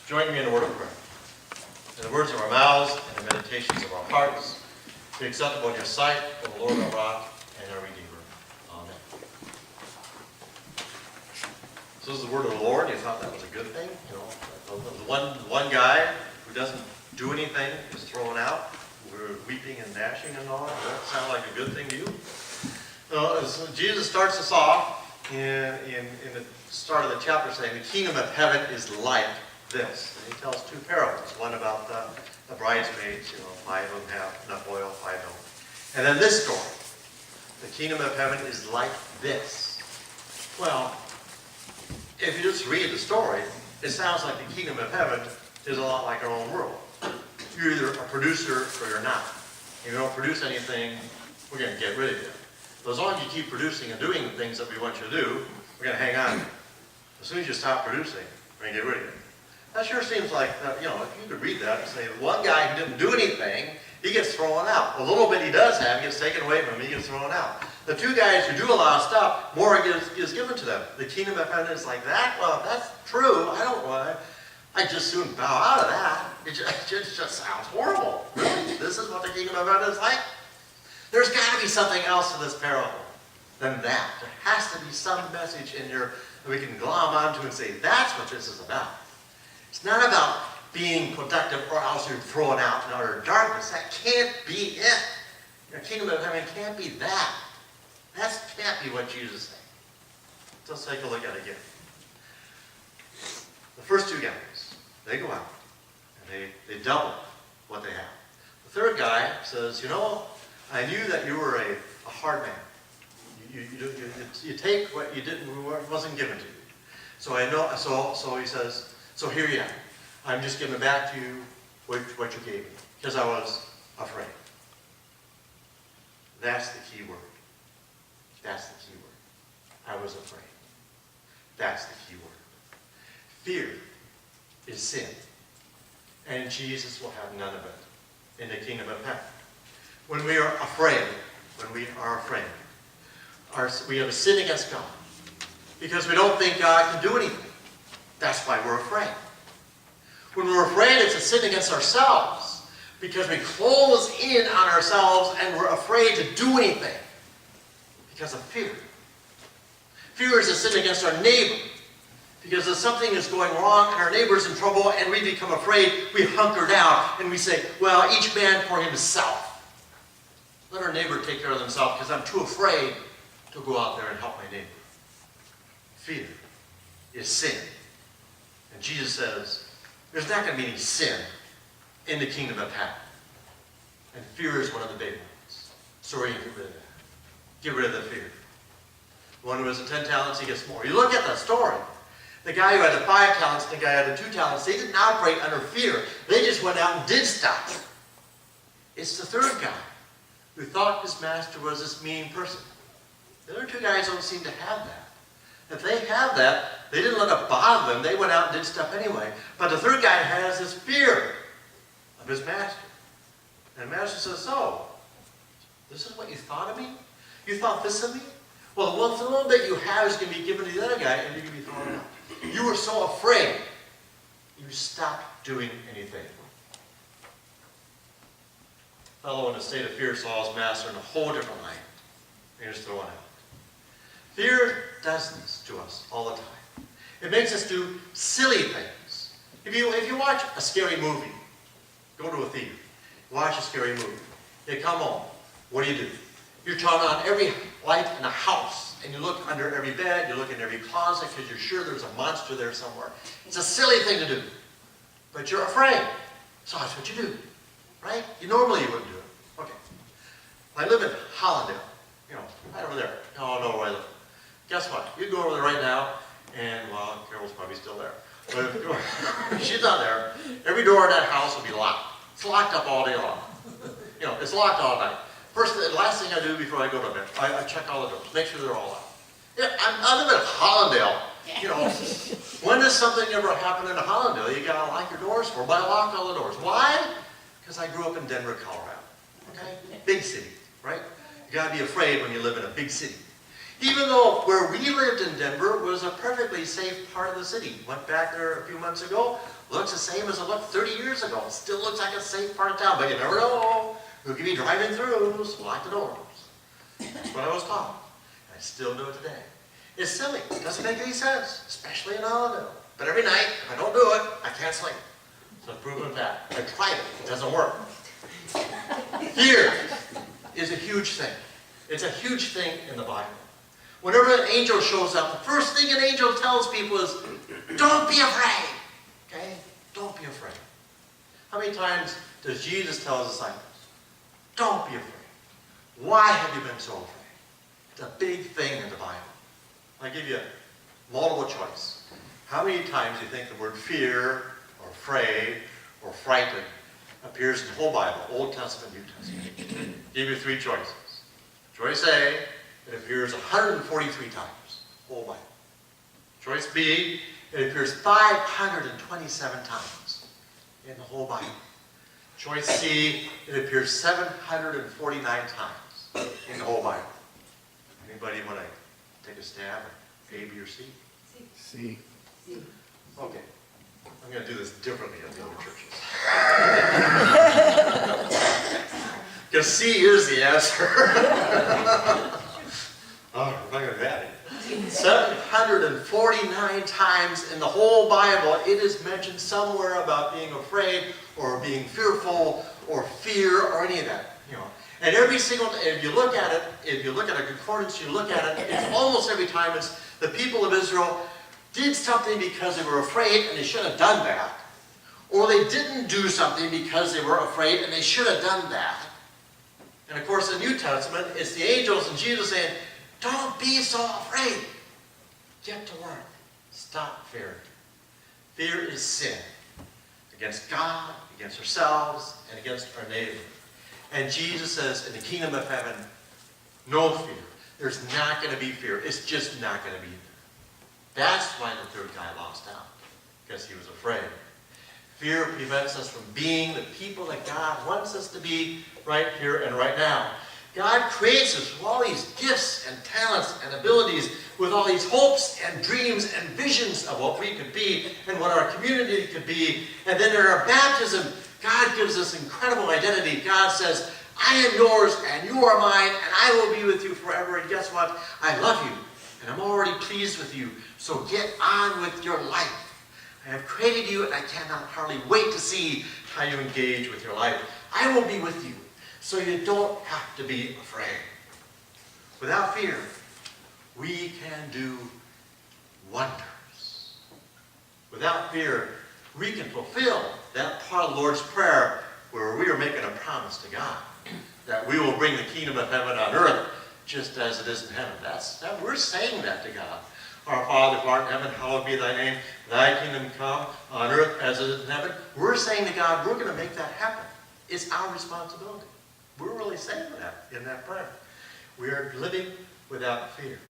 Join me in a word of prayer. In the words of our mouths and the meditations of our hearts, be acceptable in your sight, O Lord, our rock and our Redeemer. Amen. So this is the word of the Lord. You thought that was a good thing? You know, the one guy who doesn't do anything is thrown out. We're weeping and gnashing and all. Does that sound like a good thing to you? So Jesus starts us off in the start of the chapter saying, the kingdom of heaven is like this. And he tells two parables. One about the bridesmaids, 5 of them have enough oil, 5 don't. And then this story. The kingdom of heaven is like this. Well, if you just read the story, it sounds like the kingdom of heaven is a lot like our own world. You're either a producer or you're not. If you don't produce anything, we're going to get rid of you. But as long as you keep producing and doing the things that we want you to do, we're going to hang on. As soon as you stop producing, we're going to get rid of you. That sure seems like, if you could read that and say, one guy who didn't do anything, he gets thrown out. A little bit he does have, gets taken away from him, he gets thrown out. The two guys who do a lot of stuff, more is given to them. The kingdom of heaven is like that? Well, if that's true, I'd just soon bow out of that. It just sounds horrible. Really? This is what the kingdom of heaven is like? There's got to be something else to this parable than that. There has to be some message in here that we can glom onto and say, that's what this is about. It's not about being productive or else you're thrown out in utter darkness. That can't be it. The kingdom of heaven can't be that. That can't be what Jesus is saying. Let's take a look at it again. The first two guys, they go out and they double what they have. The third guy says, I knew that you were a hard man. You take what you didn't, wasn't given to you. So I know. So he says, so here you are. I'm just giving back to you what you gave me because I was afraid. That's the key word. That's the key word. I was afraid. That's the key word. Fear is sin, and Jesus will have none of it in the kingdom of heaven. When we are afraid, we have a sin against God because we don't think God can do anything. That's why we're afraid. When we're afraid, it's a sin against ourselves because we close in on ourselves and we're afraid to do anything because of fear. Fear is a sin against our neighbor because if something is going wrong and our neighbor's in trouble and we become afraid, we hunker down and we say, well, each man for himself. Let our neighbor take care of themselves because I'm too afraid to go out there and help my neighbor. Fear is sin. And Jesus says, there's not going to be any sin in the kingdom of heaven. And fear is one of the big ones. So we're going to get rid of that. Get rid of the fear. The one who has the 10 talents, he gets more. You look at that story. The guy who had the 5 talents and the guy who had the 2 talents, they didn't operate under fear. They just went out and did stuff. It's the third guy who thought his master was this mean person. The other 2 guys don't seem to have that. If they have that, they didn't let it bother them. They went out and did stuff anyway. But the third guy has this fear of his master. And the master says, so, this is what you thought of me? You thought this of me? Well, the little bit you have is going to be given to the other guy and you're going to be thrown out. You were so afraid, you stopped doing anything. A fellow in a state of fear saw his master in a whole different light. And he was thrown out. Fear does this to us all the time. It makes us do silly things. If you watch a scary movie, go to a theater, watch a scary movie, you come home, what do? You turn on every light in the house, and you look under every bed, you look in every closet, because you're sure there's a monster there somewhere. It's a silly thing to do, but you're afraid, so that's what you do, right? Normally you wouldn't do it. Okay. I live in Hollandale, right over there. You all know where I live. Guess what? You go over there right now, and, well, Carol's probably still there. But if she's not there, every door in that house will be locked. It's locked up all day long. It's locked all night. The last thing I do before I go to bed, I check all the doors, make sure they're all locked. Yeah, I live in Hollandale. When does something ever happen in Hollandale? You gotta lock your doors for. But I lock all the doors. Why? Because I grew up in Denver, Colorado. Okay? Big city, right? You gotta be afraid when you live in a big city. Even though where we lived in Denver was a perfectly safe part of the city. Went back there a few months ago. Looks the same as it looked 30 years ago. It still looks like a safe part of town, but you never know who could be driving through, so lock the doors. That's what I was taught. I still do it today. It's silly. It doesn't make any sense, especially in Allendale. But every night, if I don't do it, I can't sleep. So I've proven that. I tried it. It doesn't work. Fear is a huge thing. It's a huge thing in the Bible. Whenever an angel shows up, the first thing an angel tells people is, don't be afraid. Okay? Don't be afraid. How many times does Jesus tell his disciples, don't be afraid? Why have you been so afraid? It's a big thing in the Bible. I'll give you multiple choice. How many times do you think the word fear, or afraid, or frightened appears in the whole Bible, Old Testament, New Testament? Give you three choices. Choice A, it appears 143 times, whole Bible. Choice B, it appears 527 times in the whole Bible. Choice C, it appears 749 times in the whole Bible. Anybody want to take a stab at A, B, or C? C. Okay. I'm going to do this differently at the other churches. Because C is the answer. Oh, I'm not going to do that. 749 times in the whole Bible, it is mentioned somewhere about being afraid or being fearful or fear or any of that. You know. And every single, if you look at it, if you look at a concordance, you look at it, it's almost every time it's the people of Israel did something because they were afraid and they should have done that. Or they didn't do something because they were afraid and they should have done that. And of course, in the New Testament, it's the angels and Jesus saying, don't be so afraid. Get to work. Stop fearing. Fear is sin. Against God, against ourselves, and against our neighbor. And Jesus says, in the kingdom of heaven, no fear. There's not going to be fear. It's just not going to be there. That's why the third guy lost out. Because he was afraid. Fear prevents us from being the people that God wants us to be right here and right now. God creates us with all these gifts and talents and abilities, with all these hopes and dreams and visions of what we could be and what our community could be. And then in our baptism, God gives us incredible identity. God says, I am yours and you are mine and I will be with you forever. And guess what? I love you and I'm already pleased with you. So get on with your life. I have created you and I cannot hardly wait to see how you engage with your life. I will be with you. So you don't have to be afraid. Without fear, we can do wonders. Without fear, we can fulfill that part of the Lord's Prayer where we are making a promise to God that we will bring the kingdom of heaven on earth just as it is in heaven. We're saying that to God. Our Father who art in heaven, hallowed be thy name. Thy kingdom come on earth as it is in heaven. We're saying to God, we're going to make that happen. It's our responsibility. We're really saying that in that prayer. We are living without fear.